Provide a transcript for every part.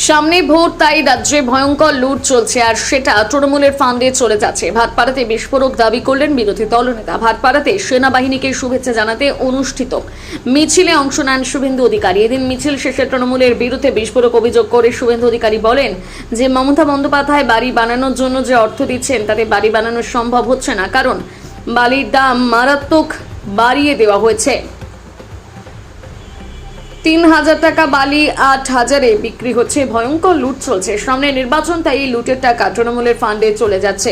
সামনে ভোট, তাই রাজ্যে ভয়ঙ্কর লুট চলছে আর সেটা তৃণমূলের ফান্ডে চলে যাচ্ছে। ভাটপাড়াতে বিস্ফোরক দাবি করলেন বিরোধী দলনেতা। ভাটপাড়াতে সেনাবাহিনীকে শুভেচ্ছা জানাতে অনুষ্ঠিত মিছিলে অংশ নেন শুভেন্দু অধিকারী। এদিন মিছিল শেষে তৃণমূলের বিরুদ্ধে বিস্ফোরক অভিযোগ করে শুভেন্দু অধিকারী বলেন যে মমতা বন্দ্যোপাধ্যায় বাড়ি বানানোর জন্য যে অর্থ দিচ্ছেন তাতে বাড়ি বানানো সম্ভব হচ্ছে না, কারণ বালির দাম মারাত্মক বাড়িয়ে দেওয়া হয়েছে। ৩,০০০ টাকা বালি ৮,০০০-এ বিক্রি হচ্ছে। ভয়ঙ্কর লুট চলছে। সামনে নির্বাচন, তাই এই লুটের টাকা তৃণমূলের ফান্ডে চলে যাচ্ছে।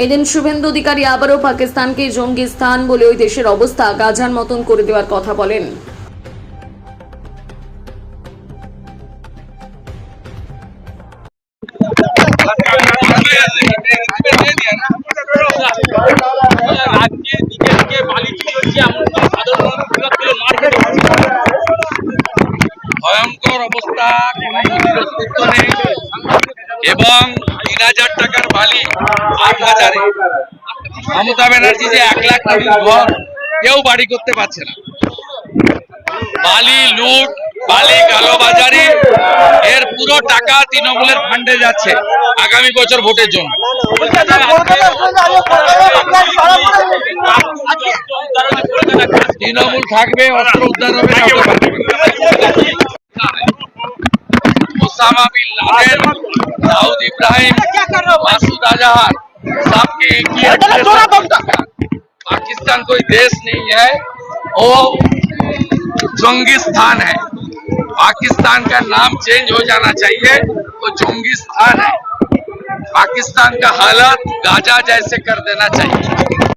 এদিন শুভেন্দু অধিকারী আবারও পাকিস্তানকে জঙ্গি স্থান বলে ওই দেশের অবস্থা গাজার মতন করে দেওয়ার কথা বলেন। ভয়ঙ্কর অবস্থা, অস্তিত্ব নেই এবং ৩,০০০ টাকার বালি ৮,০০০-এ। মমতা ব্যানার্জি যে ১ লাখ টাকার ঘর কেউ বাড়ি করতে পারছে না। বালি লুট, বালি কালোবাজারি, এর পুরো টাকা তৃণমূলের ফান্ডে যাচ্ছে আগামী বছর ভোটের জন্য। তৃণমূল থাকবে, অস্ত্র উদ্ধার হবে, Osama bin Laden, Dawood Ibrahim, Masood Azhar, सबके एक ही पाकिस्तान कोई देश नहीं है, वो जोंगिस्तान है। पाकिस्तान का नाम चेंज हो जाना चाहिए, वो जोंगिस्तान है। पाकिस्तान का हालत गाजा जैसे कर देना चाहिए।